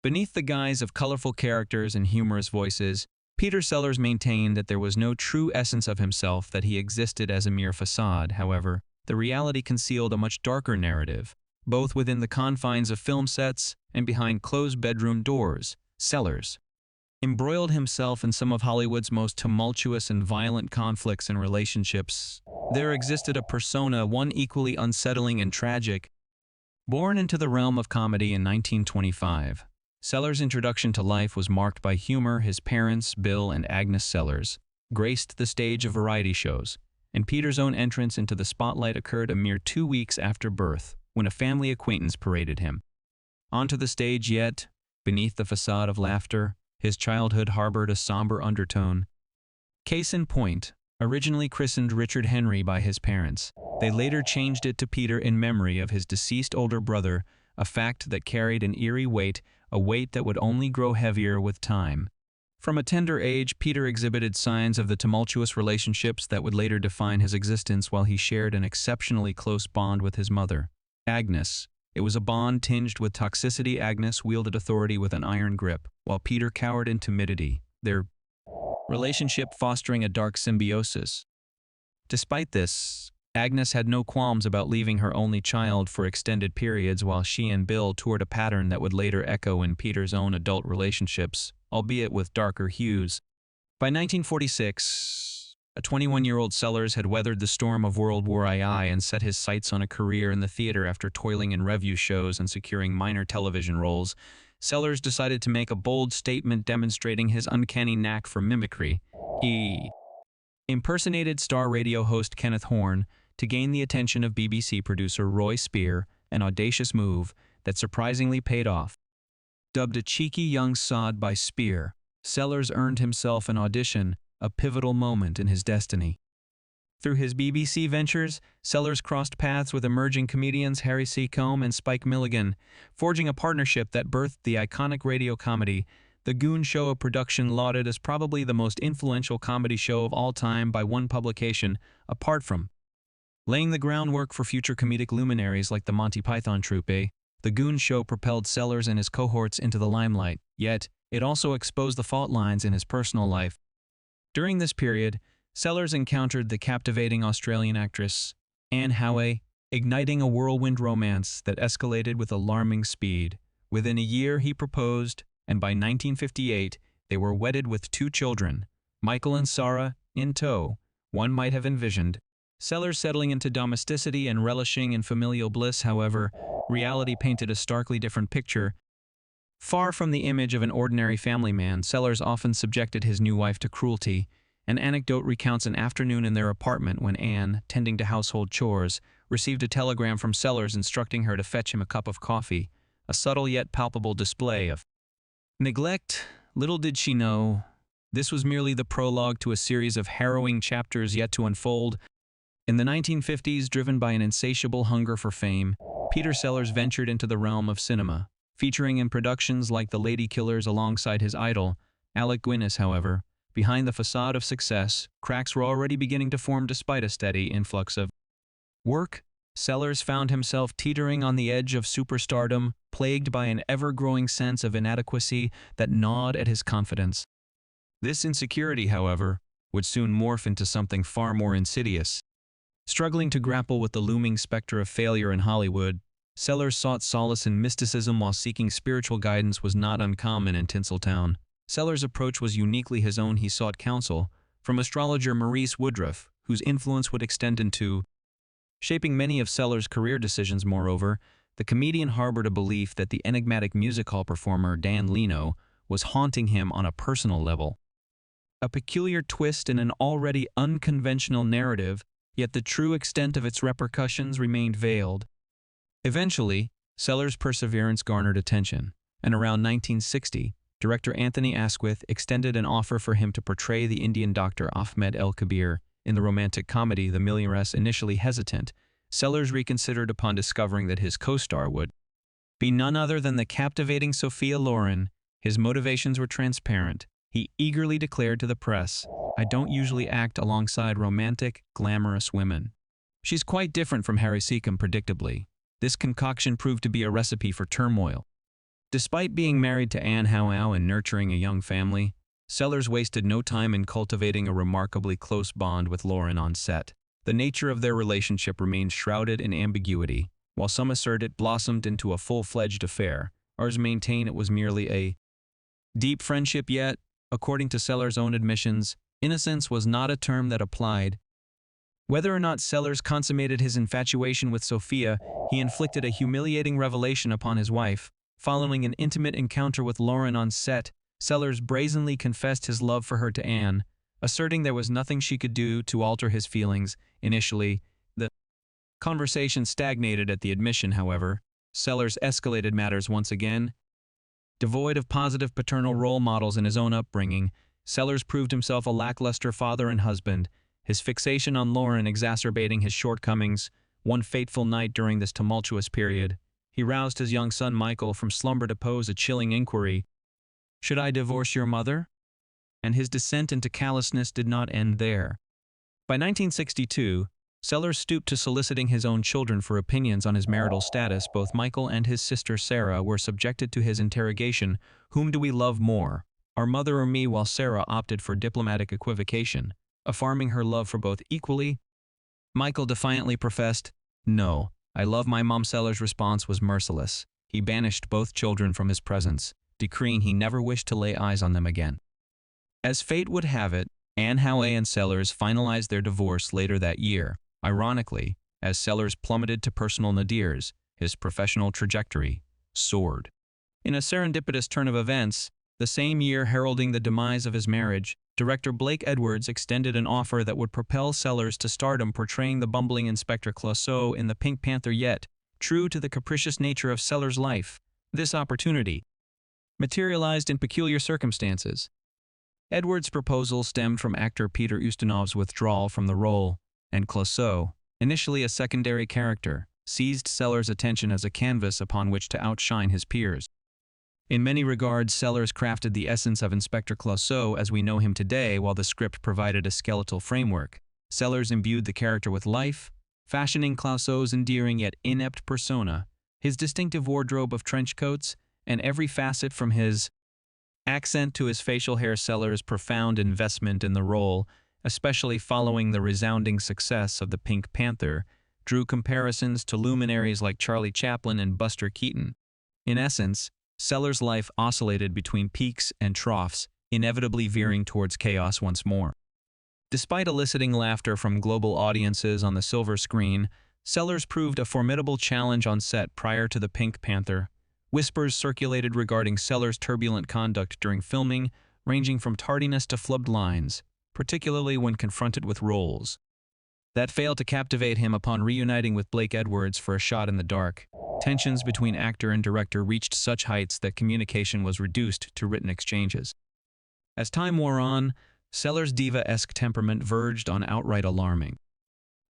Beneath the guise of colorful characters and humorous voices, Peter Sellers maintained that there was no true essence of himself, that he existed as a mere facade. However, the reality concealed a much darker narrative, both within the confines of film sets and behind closed bedroom doors. Sellers embroiled himself in some of Hollywood's most tumultuous and violent conflicts and relationships. There existed a persona, one equally unsettling and tragic. Born into the realm of comedy in 1925, Sellers' introduction to life was marked by humor. His parents, Bill and Agnes Sellers, graced the stage of variety shows, and Peter's own entrance into the spotlight occurred a mere 2 weeks after birth, when a family acquaintance paraded him onto the stage. Yet, beneath the facade of laughter, his childhood harbored a somber undertone. Case in point, originally christened Richard Henry by his parents, they later changed it to Peter in memory of his deceased older brother, a fact that carried an eerie weight, a weight that would only grow heavier with time. From a tender age, Peter exhibited signs of the tumultuous relationships that would later define his existence. While he shared an exceptionally close bond with his mother, Agnes, it was a bond tinged with toxicity. Agnes wielded authority with an iron grip, while Peter cowered in timidity, their relationship fostering a dark symbiosis. Despite this, Agnes had no qualms about leaving her only child for extended periods, while she and Bill toured a pattern that would later echo in Peter's own adult relationships, albeit with darker hues. By 1946, a 21-year-old Sellers had weathered the storm of World War II and set his sights on a career in the theater. After toiling in revue shows and securing minor television roles, Sellers decided to make a bold statement, demonstrating his uncanny knack for mimicry. He impersonated star radio host Kenneth Horne to gain the attention of BBC producer Roy Spear, an audacious move that surprisingly paid off. Dubbed a cheeky young sod by Spear, Sellers earned himself an audition, a pivotal moment in his destiny. Through his BBC ventures, Sellers crossed paths with emerging comedians Harry C. Combe and Spike Milligan, forging a partnership that birthed the iconic radio comedy The Goon Show, a production lauded as probably the most influential comedy show of all time by one publication. Apart from laying the groundwork for future comedic luminaries like the Monty Python troupe, The Goon Show propelled Sellers and his cohorts into the limelight, yet it also exposed the fault lines in his personal life. During this period, Sellers encountered the captivating Australian actress Anne Hathaway, igniting a whirlwind romance that escalated with alarming speed. Within a year, he proposed, and by 1958, they were wedded with 2 children, Michael and Sarah, in tow. One might have envisioned Sellers settling into domesticity and relishing in familial bliss. However, reality painted a starkly different picture. Far from the image of an ordinary family man, Sellers often subjected his new wife to cruelty. An anecdote recounts an afternoon in their apartment when Anne, tending to household chores, received a telegram from Sellers instructing her to fetch him a cup of coffee, a subtle yet palpable display of neglect. Little did she know, this was merely the prologue to a series of harrowing chapters yet to unfold. In the 1950s, driven by an insatiable hunger for fame, Peter Sellers ventured into the realm of cinema, featuring in productions like The Lady Killers alongside his idol, Alec Guinness. However, behind the facade of success, cracks were already beginning to form. Despite a steady influx of work, Sellers found himself teetering on the edge of superstardom, plagued by an ever-growing sense of inadequacy that gnawed at his confidence. This insecurity, however, would soon morph into something far more insidious. Struggling to grapple with the looming specter of failure in Hollywood, Sellers sought solace in mysticism while seeking spiritual guidance was not uncommon in Tinseltown. Sellers' approach was uniquely his own. He sought counsel from astrologer Maurice Woodruff, whose influence would extend into shaping many of Sellers' career decisions. Moreover, the comedian harbored a belief that the enigmatic music hall performer Dan Leno was haunting him on a personal level. A peculiar twist in an already unconventional narrative, yet the true extent of its repercussions remained veiled. Eventually, Sellers' perseverance garnered attention, and around 1960, director Anthony Asquith extended an offer for him to portray the Indian doctor Ahmed El-Kabir in the romantic comedy The Millionaires. Initially hesitant, Sellers reconsidered upon discovering that his co-star would be none other than the captivating Sophia Loren. His motivations were transparent. He eagerly declared to the press, "I don't usually act alongside romantic, glamorous women. She's quite different from Harry Seacombe." Predictably, this concoction proved to be a recipe for turmoil. Despite being married to Anne Howe and nurturing a young family, Sellers wasted no time in cultivating a remarkably close bond with Lauren on set. The nature of their relationship remains shrouded in ambiguity. While some assert it blossomed into a full-fledged affair, others maintain it was merely a deep friendship. Yet, according to Sellers' own admissions, innocence was not a term that applied. Whether or not Sellers consummated his infatuation with Sophia, he inflicted a humiliating revelation upon his wife. Following an intimate encounter with Lauren on set, Sellers brazenly confessed his love for her to Anne, asserting there was nothing she could do to alter his feelings. Initially, the conversation stagnated at the admission, however. Sellers escalated matters once again. Devoid of positive paternal role models in his own upbringing, Sellers proved himself a lackluster father and husband, his fixation on Lauren exacerbating his shortcomings. One fateful night during this tumultuous period, he roused his young son Michael from slumber to pose a chilling inquiry. "Should I divorce your mother?" And his descent into callousness did not end there. By 1962, Sellers stooped to soliciting his own children for opinions on his marital status. Both Michael and his sister Sarah were subjected to his interrogation, "Whom do we love more, our mother or me?" While Sarah opted for diplomatic equivocation, affirming her love for both equally. Michael defiantly professed, "No, I love my mom." Sellers' response was merciless. He banished both children from his presence, decreeing he never wished to lay eyes on them again. As fate would have it, Anne Howe and Sellers finalized their divorce later that year. Ironically, as Sellers plummeted to personal nadirs, his professional trajectory soared. In a serendipitous turn of events, the same year heralding the demise of his marriage, director Blake Edwards extended an offer that would propel Sellers to stardom, portraying the bumbling Inspector Clouseau in the Pink Panther. Yet, true to the capricious nature of Sellers' life, this opportunity materialized in peculiar circumstances. Edwards' proposal stemmed from actor Peter Ustinov's withdrawal from the role, and Clouseau, initially a secondary character, seized Sellers' attention as a canvas upon which to outshine his peers. In many regards, Sellers crafted the essence of Inspector Clouseau as we know him today, while the script provided a skeletal framework. Sellers imbued the character with life, fashioning Clouseau's endearing yet inept persona, his distinctive wardrobe of trench coats, and every facet from his accent to his facial hair. Sellers' profound investment in the role, especially following the resounding success of the Pink Panther, drew comparisons to luminaries like Charlie Chaplin and Buster Keaton. In essence, Sellers' life oscillated between peaks and troughs, inevitably veering towards chaos once more. Despite eliciting laughter from global audiences on the silver screen, Sellers proved a formidable challenge on set. Prior to the Pink Panther, whispers circulated regarding Sellers' turbulent conduct during filming, ranging from tardiness to flubbed lines, particularly when confronted with roles that failed to captivate him. Upon reuniting with Blake Edwards for A Shot in the Dark, tensions between actor and director reached such heights that communication was reduced to written exchanges. As time wore on, Sellers' diva-esque temperament verged on outright alarming.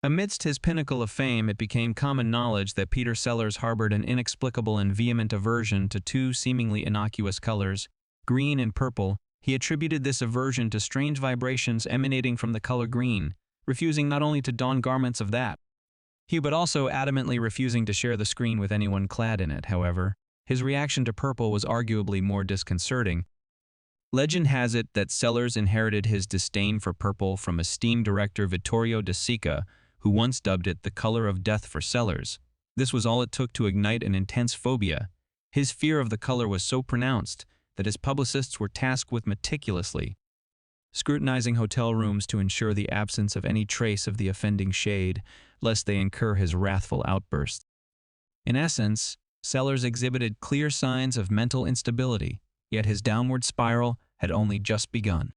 Amidst his pinnacle of fame, it became common knowledge that Peter Sellers harbored an inexplicable and vehement aversion to two seemingly innocuous colors, green and purple. He attributed this aversion to strange vibrations emanating from the color green, refusing not only to don garments of that hue but also adamantly refusing to share the screen with anyone clad in it. However, his reaction to purple was arguably more disconcerting. Legend has it that Sellers inherited his disdain for purple from esteemed director Vittorio De Sica, who once dubbed it the color of death for Sellers. This was all it took to ignite an intense phobia. His fear of the color was so pronounced that his publicists were tasked with meticulously scrutinizing hotel rooms to ensure the absence of any trace of the offending shade, lest they incur his wrathful outbursts. In essence, Sellers exhibited clear signs of mental instability, yet his downward spiral had only just begun.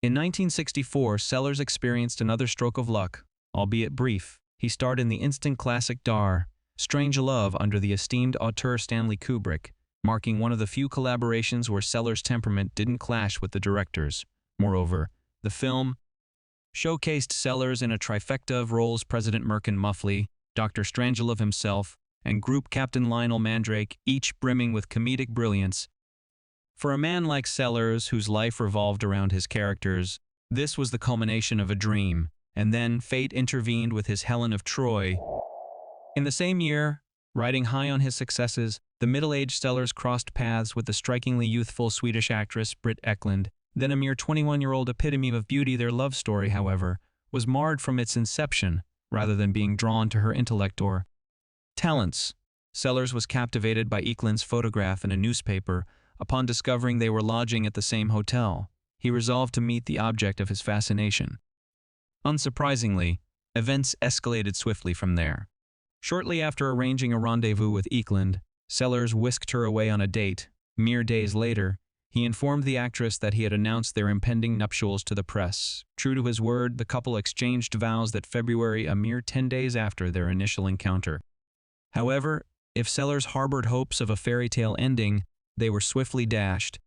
In 1964, Sellers experienced another stroke of luck, albeit brief. He starred in the instant classic Dar, Strangelove under the esteemed auteur Stanley Kubrick, marking one of the few collaborations where Sellers' temperament didn't clash with the director's. Moreover, the film showcased Sellers in a trifecta of roles: President Merkin Muffley, Dr. Strangelove himself, and Group Captain Lionel Mandrake, each brimming with comedic brilliance. For a man like Sellers, whose life revolved around his characters, this was the culmination of a dream, and then fate intervened with his Helen of Troy. In the same year, riding high on his successes, The middle-aged Sellers crossed paths with the strikingly youthful Swedish actress Britt Ekland. Then a mere 21-year-old epitome of beauty. Their love story, however, was marred from its inception, rather than being drawn to her intellect or talents. Sellers was captivated by Ekland's photograph in a newspaper. Upon discovering they were lodging at the same hotel, he resolved to meet the object of his fascination. Unsurprisingly, events escalated swiftly from there. Shortly after arranging a rendezvous with Ekland, Sellers whisked her away on a date. Mere days later, he informed the actress that he had announced their impending nuptials to the press. True to his word, the couple exchanged vows that February, a mere 10 days after their initial encounter. However, if Sellers harbored hopes of a fairy tale ending, they were swiftly dashed.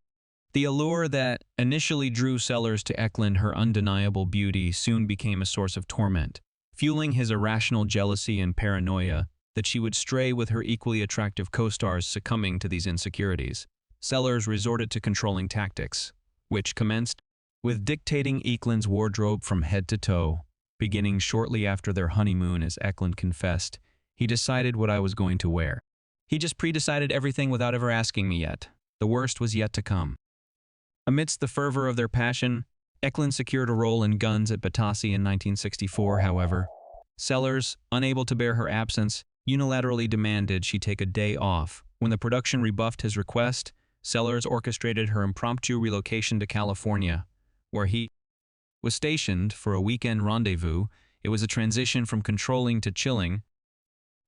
The allure that initially drew Sellers to Ekland, her undeniable beauty, soon became a source of torment, fueling his irrational jealousy and paranoia that she would stray with her equally attractive co-stars. Succumbing to these insecurities, Sellers resorted to controlling tactics, which commenced with dictating Ekland's wardrobe from head to toe. Beginning shortly after their honeymoon, as Ekland confessed, he decided what I was going to wear. He just pre-decided everything without ever asking me yet. The worst was yet to come. Amidst the fervor of their passion, Ekland secured a role in Guns at Batasi in 1964. However, Sellers, unable to bear her absence, unilaterally demanded she take a day off. When the production rebuffed his request, Sellers orchestrated her impromptu relocation to California, where he was stationed for a weekend rendezvous. It was a transition from controlling to chilling.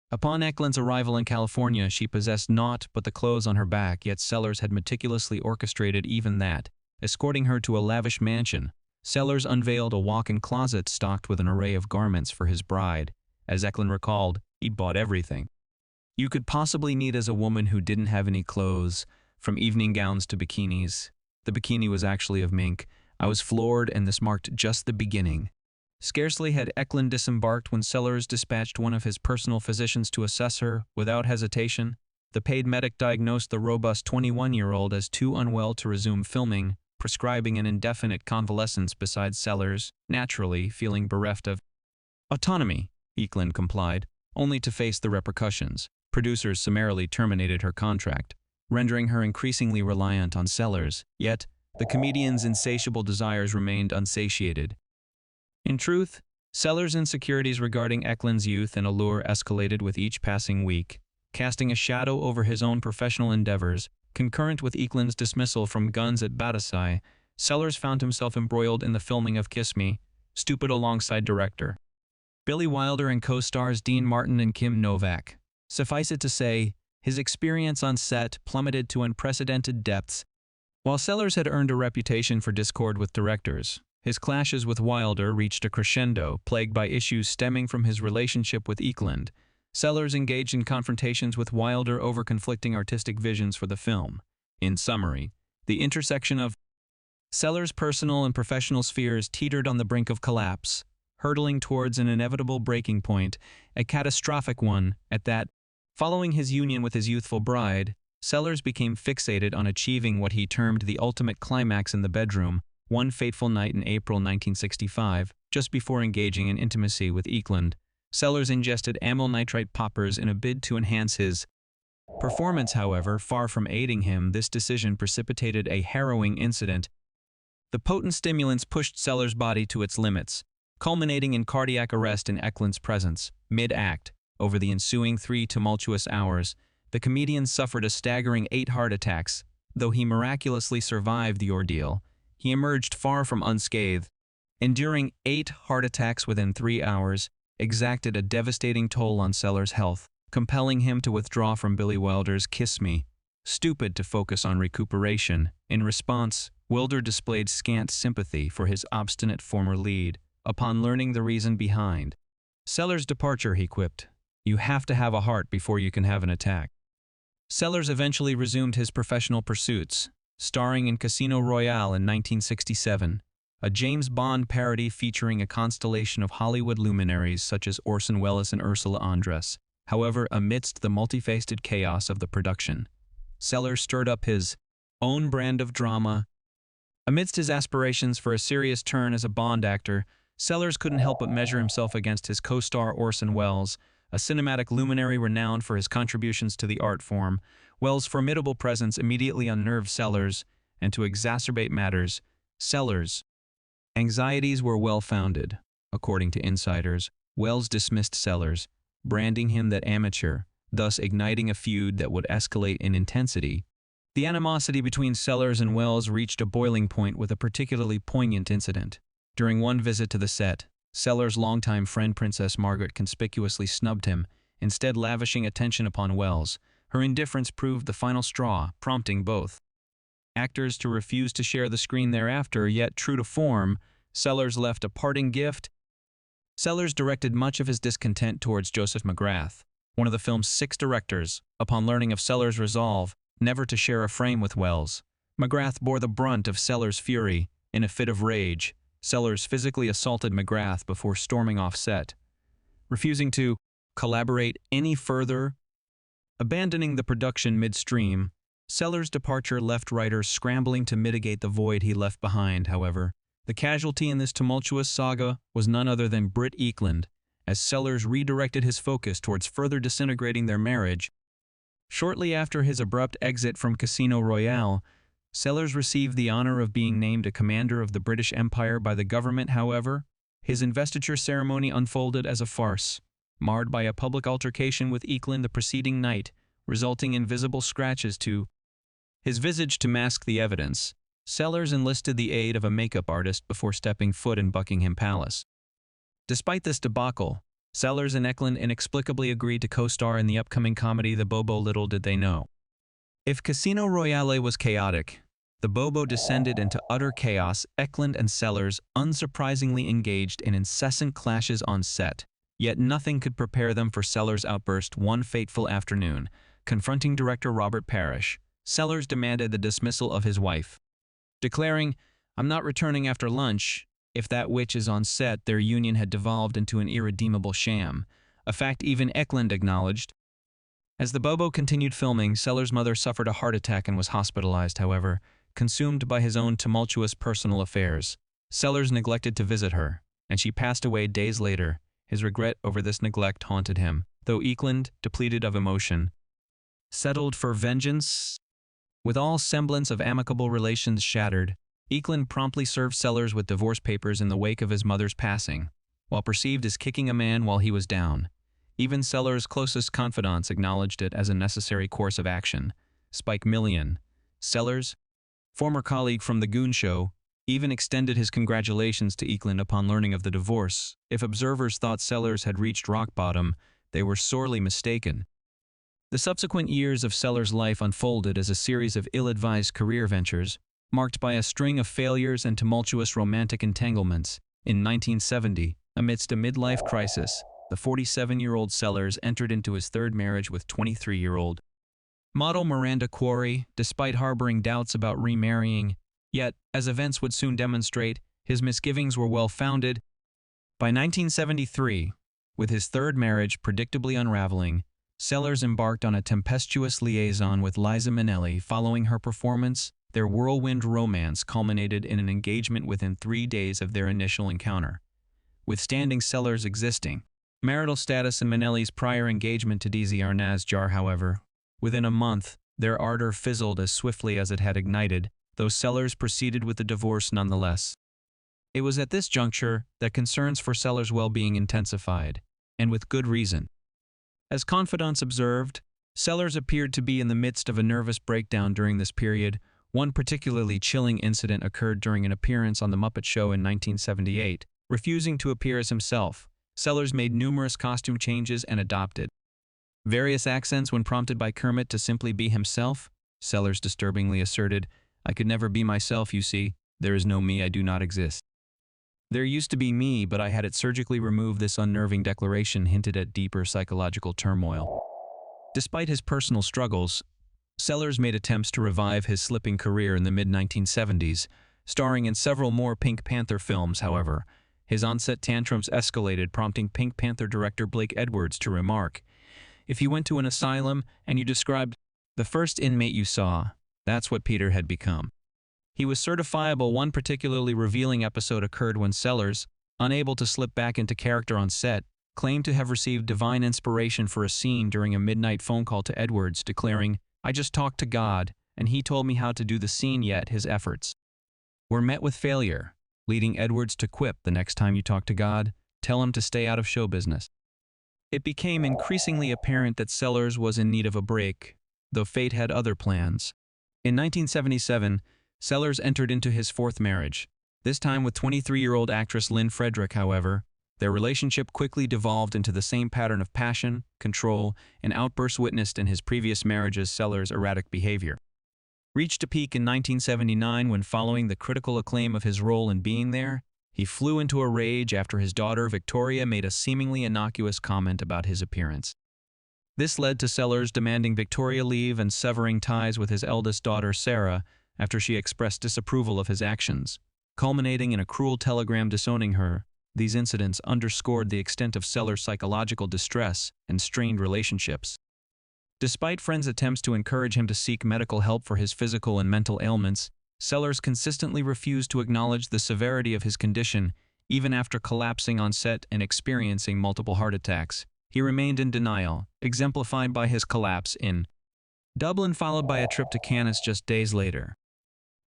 Upon Ekland's arrival in California, she possessed naught but the clothes on her back, yet Sellers had meticulously orchestrated even that. Escorting her to a lavish mansion, Sellers unveiled a walk-in closet stocked with an array of garments for his bride. As Ekland recalled, he'd bought everything you could possibly need as a woman who didn't have any clothes, from evening gowns to bikinis. The bikini was actually of mink. I was floored, and this marked just the beginning. Scarcely had Ekland disembarked when Sellers dispatched one of his personal physicians to assess her. Without hesitation, the paid medic diagnosed the robust 21-year-old as too unwell to resume filming, prescribing an indefinite convalescence. Besides, Sellers, naturally feeling bereft of autonomy, Ekland complied, only to face the repercussions. Producers summarily terminated her contract, rendering her increasingly reliant on Sellers. Yet, the comedian's insatiable desires remained unsatiated. In truth, Sellers' insecurities regarding Ekland's youth and allure escalated with each passing week, casting a shadow over his own professional endeavors. Concurrent with Ekland's dismissal from Guns at Batasi, Sellers found himself embroiled in the filming of Kiss Me, Stupid alongside director Billy Wilder and co-stars Dean Martin and Kim Novak. Suffice it to say, his experience on set plummeted to unprecedented depths. While Sellers had earned a reputation for discord with directors, his clashes with Wilder reached a crescendo, plagued by issues stemming from his relationship with Ekland. Sellers engaged in confrontations with Wilder over conflicting artistic visions for the film. In summary, the intersection of Sellers' personal and professional spheres teetered on the brink of collapse, hurtling towards an inevitable breaking point, a catastrophic one at that. Following his union with his youthful bride, Sellers became fixated on achieving what he termed the ultimate climax in the bedroom. One fateful night in April 1965, just before engaging in intimacy with Ekland, Sellers ingested amyl nitrite poppers in a bid to enhance his performance. However, far from aiding him, this decision precipitated a harrowing incident. The potent stimulants pushed Sellers' body to its limits, culminating in cardiac arrest in Ekland's presence. Mid-act, over the ensuing 3 tumultuous hours, the comedian suffered a staggering 8 heart attacks. Though he miraculously survived the ordeal, he emerged far from unscathed. Enduring 8 heart attacks within 3 hours exacted a devastating toll on Sellers' health, compelling him to withdraw from Billy Wilder's Kiss Me, Stupid to focus on recuperation. In response, Wilder displayed scant sympathy for his obstinate former lead. Upon learning the reason behind Sellers' departure, he quipped, "You have to have a heart before you can have an attack." Sellers eventually resumed his professional pursuits, starring in Casino Royale in 1967, a James Bond parody featuring a constellation of Hollywood luminaries such as Orson Welles and Ursula Andress. However, amidst the multifaceted chaos of the production, Sellers stirred up his own brand of drama. Amidst his aspirations for a serious turn as a Bond actor, Sellers couldn't help but measure himself against his co-star Orson Welles, a cinematic luminary renowned for his contributions to the art form. Wells' formidable presence immediately unnerved Sellers, and to exacerbate matters, Sellers' anxieties were well-founded. According to insiders, Wells dismissed Sellers, branding him that amateur, thus igniting a feud that would escalate in intensity. The animosity between Sellers and Wells reached a boiling point with a particularly poignant incident. During one visit to the set, Sellers' longtime friend Princess Margaret conspicuously snubbed him, instead lavishing attention upon Wells. Her indifference proved the final straw, prompting both actors to refuse to share the screen thereafter, yet true to form, Sellers left a parting gift. Sellers directed much of his discontent towards Joseph McGrath, one of the film's 6 directors. Upon learning of Sellers' resolve never to share a frame with Wells, McGrath bore the brunt of Sellers' fury. In a fit of rage, Sellers physically assaulted McGrath before storming off set, refusing to collaborate any further. Abandoning the production midstream, Sellers' departure left writers scrambling to mitigate the void he left behind. However, the casualty in this tumultuous saga was none other than Britt Ekland, as Sellers redirected his focus towards further disintegrating their marriage. Shortly after his abrupt exit from Casino Royale, Sellers received the honor of being named a commander of the British Empire by the government. However, his investiture ceremony unfolded as a farce, marred by a public altercation with Ekland the preceding night, resulting in visible scratches to his visage to mask the evidence. Sellers enlisted the aid of a makeup artist before stepping foot in Buckingham Palace. Despite this debacle, Sellers and Ekland inexplicably agreed to co-star in the upcoming comedy The Bobo. Little did they know. If Casino Royale was chaotic, The Bobo descended into utter chaos. Ekland and Sellers unsurprisingly engaged in incessant clashes on set, yet nothing could prepare them for Sellers' outburst one fateful afternoon. Confronting director Robert Parrish, Sellers demanded the dismissal of his wife, declaring, "I'm not returning after lunch." If that witch is on set, their union had devolved into an irredeemable sham, a fact even Ekland acknowledged. As The Bobo continued filming, Sellers' mother suffered a heart attack and was hospitalized. However, consumed by his own tumultuous personal affairs, Sellers neglected to visit her, and she passed away days later. His regret over this neglect haunted him, though Ekland, depleted of emotion, settled for vengeance. With all semblance of amicable relations shattered, Ekland promptly served Sellers with divorce papers in the wake of his mother's passing, while perceived as kicking a man while he was down. Even Sellers' closest confidants acknowledged it as a necessary course of action. Spike Milligan, Sellers' former colleague from The Goon Show, even extended his congratulations to Ekland upon learning of the divorce. If observers thought Sellers had reached rock bottom, they were sorely mistaken. The subsequent years of Sellers' life unfolded as a series of ill-advised career ventures, marked by a string of failures and tumultuous romantic entanglements. In 1970, amidst a midlife crisis, the 47-year-old Sellers entered into his third marriage with 23-year-old model Miranda Quarry, despite harboring doubts about remarrying. Yet, as events would soon demonstrate, his misgivings were well-founded. By 1973, with his third marriage predictably unraveling, Sellers embarked on a tempestuous liaison with Liza Minnelli. Following her performance, their whirlwind romance culminated in an engagement within 3 days of their initial encounter. Withstanding Sellers' existing marital status and Minnelli's prior engagement to Desi Arnaz, however, within a month, their ardor fizzled as swiftly as it had ignited, though Sellers proceeded with the divorce nonetheless. It was at this juncture that concerns for Sellers' well-being intensified, and with good reason. As confidants observed, Sellers appeared to be in the midst of a nervous breakdown during this period. One particularly chilling incident occurred during an appearance on The Muppet Show in 1978. Refusing to appear as himself, Sellers made numerous costume changes and adopted various accents when prompted by Kermit to simply be himself. Sellers disturbingly asserted, "I could never be myself, you see. There is no me, I do not exist. There used to be me, but I had it surgically removed." This unnerving declaration hinted at deeper psychological turmoil. Despite his personal struggles, Sellers made attempts to revive his slipping career in the mid-1970s, starring in several more Pink Panther films. However, his on-set tantrums escalated, prompting Pink Panther director Blake Edwards to remark, "If you went to an asylum and you described the first inmate you saw, that's what Peter had become." He was certifiable. One particularly revealing episode occurred when Sellers, unable to slip back into character on set, claimed to have received divine inspiration for a scene during a midnight phone call to Edwards, declaring, "I just talked to God, and he told me how to do the scene, yet his efforts were met with failure," leading Edwards to quip, "The next time you talk to God, tell him to stay out of show business." It became increasingly apparent that Sellers was in need of a break, though fate had other plans. In 1977, Sellers entered into his fourth marriage, this time with 23-year-old actress Lynn Frederick. However, their relationship quickly devolved into the same pattern of passion, control, and outbursts witnessed in his previous marriages. Sellers' erratic behavior reached a peak in 1979 when, following the critical acclaim of his role in Being There, he flew into a rage after his daughter Victoria made a seemingly innocuous comment about his appearance. This led to Sellers demanding Victoria leave and severing ties with his eldest daughter Sarah after she expressed disapproval of his actions, culminating in a cruel telegram disowning her. These incidents underscored the extent of Sellers' psychological distress and strained relationships. Despite friends' attempts to encourage him to seek medical help for his physical and mental ailments, Sellers consistently refused to acknowledge the severity of his condition, even after collapsing on set and experiencing multiple heart attacks. He remained in denial, exemplified by his collapse in Dublin, followed by a trip to Cannes just days later.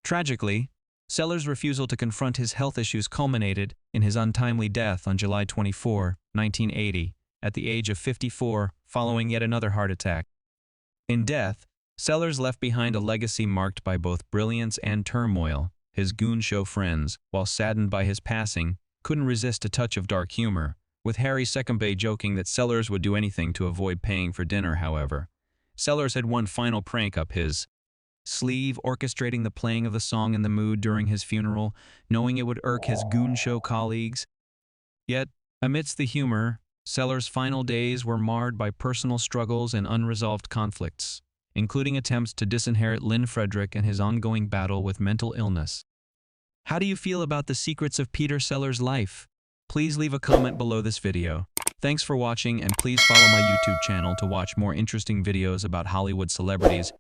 Tragically, Sellers' refusal to confront his health issues culminated in his untimely death on July 24, 1980, at the age of 54, following yet another heart attack. In death, Sellers left behind a legacy marked by both brilliance and turmoil. His goon show friends, while saddened by his passing, couldn't resist a touch of dark humor, with Harry Secombe joking that Sellers would do anything to avoid paying for dinner. However, Sellers had one final prank up his sleeve, orchestrating the playing of the song in the mood during his funeral, knowing it would irk his goon show colleagues. Yet, amidst the humor, Sellers' final days were marred by personal struggles and unresolved conflicts, including attempts to disinherit Lynn Frederick and his ongoing battle with mental illness. How do you feel about the secrets of Peter Sellers' life? Please leave a comment below this video. Thanks for watching, and please follow my YouTube channel to watch more interesting videos about Hollywood celebrities